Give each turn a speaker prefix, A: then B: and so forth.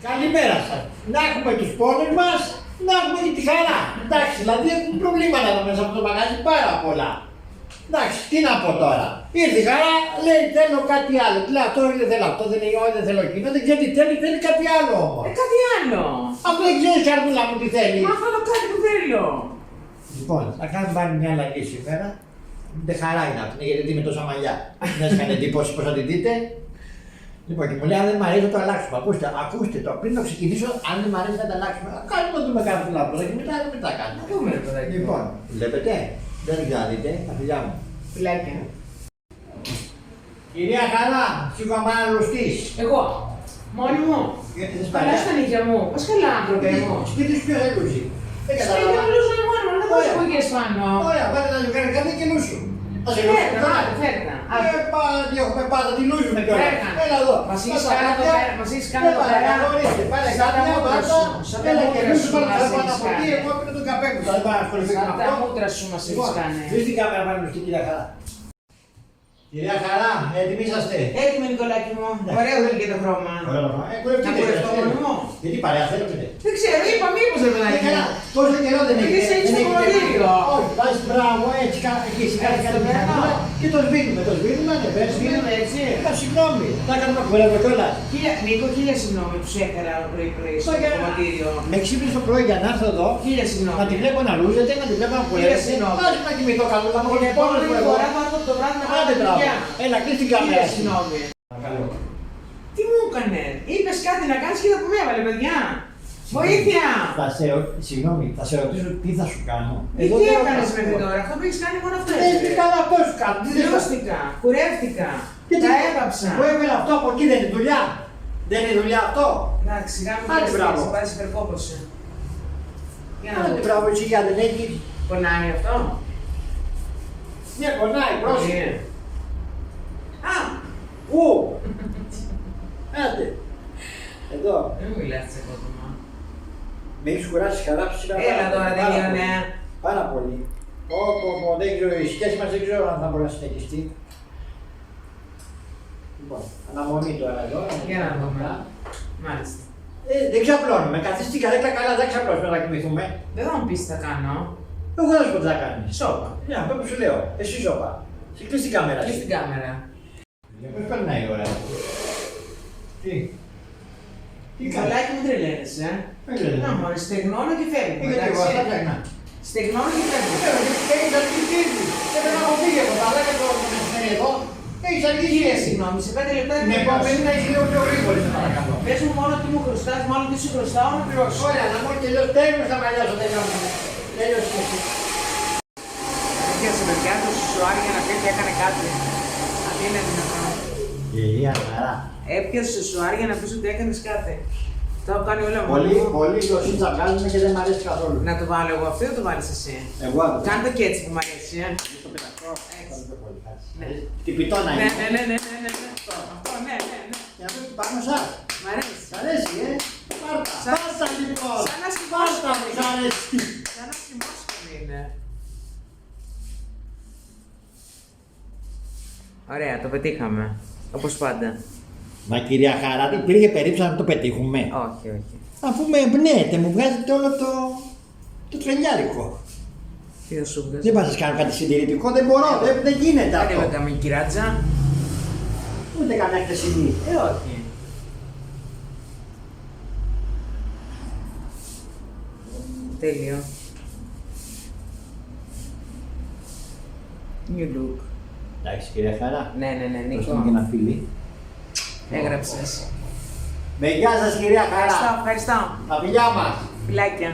A: Καλημέρα σας. Να έχουμε τους πόνους μας, να έχουμε και τη χαρά. Εντάξει, δηλαδή έχουμε προβλήματα εδώ μέσα από το μαγαζί πάρα πολλά. Εντάξει, τι να πω τώρα. Ήρθε η χαρά, λέει θέλω κάτι άλλο. Τι λέει αυτό, δεν θέλω αυτό, δεν λέει όχι, δεν θέλω εκείνο. Δεν ξέρει τι θέλει, θέλει κάτι άλλο όμως.
B: Κάτι άλλο.
A: Αυτό δεν ξέρει καρδούλα μου τι θέλει.
B: Μα θέλω κάτι που θέλω.
A: Λοιπόν, θα κάνουμε πάλι μια αλλαγή σήμερα. Δεν χαρά είναι αυτή, γιατί με τόσα μαλλιά. Δεν σας κάνει εντύπωση πώς θα την δείτε. Λοιπόν, και μου λέει: αν δεν μ' αρέσει, θα το αλλάξουμε. Ακούστε το. Πριν το ξεκινήσω, αν δεν μ' αρέσει, θα το αλλάξουμε. Κάτσε να δούμε κάτι λάθο. Και μετά κάνουμε.
B: Να δούμε, ρε παιδάκι.
A: Λοιπόν, βλέπετε, δεν δείτε, τα φιλιά μου.
B: Φιλάκια.
A: Κυρία Χαρά, ψυχοαμαναλωστής.
B: Εγώ. Μόνη μου.
A: Γιατί δεν
B: Καλά στα νύχια μου. Πώς καλά, άνθρωπε μου.
A: Σπίτι σου ποιος έλουζει. Δεν
B: Σπίτι
A: καταλαβαίνω.
B: μου λούζω μόνο, δεν θα πω και σπάνω.
A: Ωραία, πάτε να ζευγάρι κάτι και λούσου.
B: Φέρνα.
A: Πάντα έχουμε πάντα τη λούζουμε κιόλας. Έλα εδώ.
B: Μας έχεις κάνει εδώ πέρα. Μας έχεις κάνει εδώ πέρα.
A: Πάρε
B: Σαν τα
A: κάποια
B: μούτρα
A: πάντα.
B: σου. Σαν τα
A: Έλα και
B: μούτρα
A: λούσου
B: σου
A: πάνω
B: μας
A: από
B: έχεις
A: εκεί.
B: κάνει.
A: Εγώ έπαιρνε τον καπέλο. Θα δεν πάω να ασχοληθώ με
B: Σαν τα
A: αυτό.
B: μούτρα σου μας έχεις κάνει.
A: Δεις την κάμερα πάνω στην κυρία Χαρά. Κυρία Χαρά, έτοιμοι είσαστε.
B: Έτοιμο, Νικολάκη μου. Ωραίο δεν και το χρώμα. Να κουρευτώ μόνο μου.
A: Γιατί παρέα θέλετε.
B: Δεν ξέρω, είπα μήπως δεν παιδάκι μου.
A: Τόσο καιρό δεν έχει.
B: Έχεις έτσι το κομμωτήριο.
A: Όχι, βάζεις μπράβο, έτσι εκεί σιγά σιγά και το σβήνουμε, ναι,
B: Σβήνουμε έτσι.
A: Συγγνώμη, θα κάνουμε κουρεύω κιόλας.
B: Νίκο, χίλια συγγνώμη που σου έκανα πρωί στο κομμωτήριο.
A: Με ξύπνησε το πρωί για να έρθω εδώ,
B: Χίλια συγγνώμη.
A: να τη βλέπω να λούζεται, να τη βλέπω να κουρεύεται.
B: συγγνώμη.
A: Βάζει να κοιμηθώ καλό, να μου
B: Την
A: πει πόνος που
B: επόμενη
A: έχω.
B: φορά θα έρθω το βράδυ να πάω
A: Άντε
B: τα
A: μπράβο,
B: παιδιά.
A: έλα κλείς την κάμερα.
B: Χίλια συγγνώμη.
A: Παρακαλώ.
B: Τι μου έκανε, είπες κάτι να κάνεις και δεν με έβαλε, παιδιά. Βοήθεια!
A: Συγγνώμη, θα σε ρωτήσω τι θα σου κάνω.
B: Τι έκανες μέχρι τώρα, αυτό που έχεις κάνει μόνο αυτό.
A: Δεν είναι καλά αυτό σου κάνω.
B: Λούστηκα, κουρεύτηκα, τα έβαψα.
A: Που έβγαλε αυτό από εκεί δεν είναι δουλειά. Δεν είναι δουλειά αυτό.
B: Εντάξει, σιγά μην
A: Άντε, μπράβο.
B: πειραστείς, πάρεις υπερκόπωση. Για να
A: Άντε
B: δω.
A: μπράβο, εσύ για δεν έχει.
B: Πονάει αυτό.
A: Ναι, πονάει, πρόσεχε.
B: Είναι. Α,
A: Πού? Άντε. Εδώ.
B: δεν μου μιλάς σε κότομα.
A: Με έχεις κουράσει καλά σήμερα.
B: Έλα τώρα, τελείωνε.
A: Πάρα πολύ. Δεν ξέρω, η σχέση μας δεν ξέρω αν θα μπορεί να συνεχιστεί. Λοιπόν, αναμονή τώρα εδώ.
B: Για να δούμε. Μάλιστα.
A: Δεν ξαπλώνουμε. Καθίστε στην καρέκλα καλά, δεν ξαπλώσουμε να κοιμηθούμε.
B: Δεν θα μου πεις τι θα κάνω.
A: Εγώ δεν σου πω τι θα κάνεις.
B: Σώπα.
A: Ναι, αυτό που σου λέω. Εσύ σώπα. Σε κλείσει την κάμερα.
B: Κλείς την κάμερα.
A: Πώς περνάει η ώρα. Τι. Τι κάνεις.
B: Νικολάκη μου τρελαίνεσαι,
A: Δεν ξέρω.
B: Να μωρέ, στεγνώνω και φεύγω.
A: Γιατί εγώ
B: εντάξει.
A: αυτά φτιάχνα.
B: Στεγνώνω και φεύγω.
A: Έχεις αργήσει. Πρέπει να έχω φύγει από τα άλλα και το μεσημέρι εδώ. Έχεις αργήσει.
B: Κύριε, συγγνώμη, σε 5 λεπτά
A: Την
B: δεν θα
A: επόμενη να έχεις λίγο πιο γρήγορη, σε παρακαλώ.
B: Πες μου μόνο τι μου χρωστάς, μόνο τι σου χρωστάω να πληρώσω.
A: Ωραία, να μόλις τελειώσει, τέλος τα μαλλιά σου, τελειώσαμε. Τέλειωσε και εσύ.
B: Έφτιαξε παιδιά του σουάρια να πει ότι έκανε κάτι. Αν είναι δυνατόν.
A: Κυρία Χαρά.
B: Έπιασε σουάρια να πει ότι έκανε κάτι. Τα έχω κάνει όλα μόνο.
A: Πολύ γλωσσίτσα βγάζουμε και δεν μ' αρέσει καθόλου.
B: Να το βάλω εγώ αυτό ή να το βάλεις εσύ.
A: Εγώ αυτό.
B: Κάνε το και έτσι που μ' αρέσει.
A: Στο πεταχτώ.
B: Ναι.
A: Τυπητό να
B: Ναι,
A: είναι.
B: ναι. Αυτό, ναι.
A: Για να μην πάνω σας.
B: Μ' αρέσει.
A: Σ' αρέσει, Πάρτα. Πάρτα λοιπόν.
B: Σαν να
A: Πάρτα μου, σ' αρέσει.
B: Σαν να σημόσχον είναι. Ωραία, το πετύχαμε. Όπως πάντα.
A: Μα κυρία Χαρά, υπήρχε περίπτωση να το πετύχουμε.
B: Όχι.
A: Αφού με εμπνέετε, μου βγάζετε όλο το τρελιάρικο.
B: Τι θα σου βγάζει.
A: Δεν πας να σας κάνω κάτι συντηρητικό, δεν μπορώ, δεν γίνεται
B: Κάτι με
A: αυτό.
B: καμία κυράτσα.
A: Ούτε καμιά χτεσινή.
B: Όχι. Τέλειο. New look.
A: Εντάξει κυρία Χαρά,
B: Ναι,
A: δώστε μου και
B: Νίκο.
A: ένα φίλι.
B: Έγραψες.
A: Με γεια σας κυρία Χαρά,
B: Ευχαριστώ.
A: τα φιλιά μας.
B: Φιλάκια.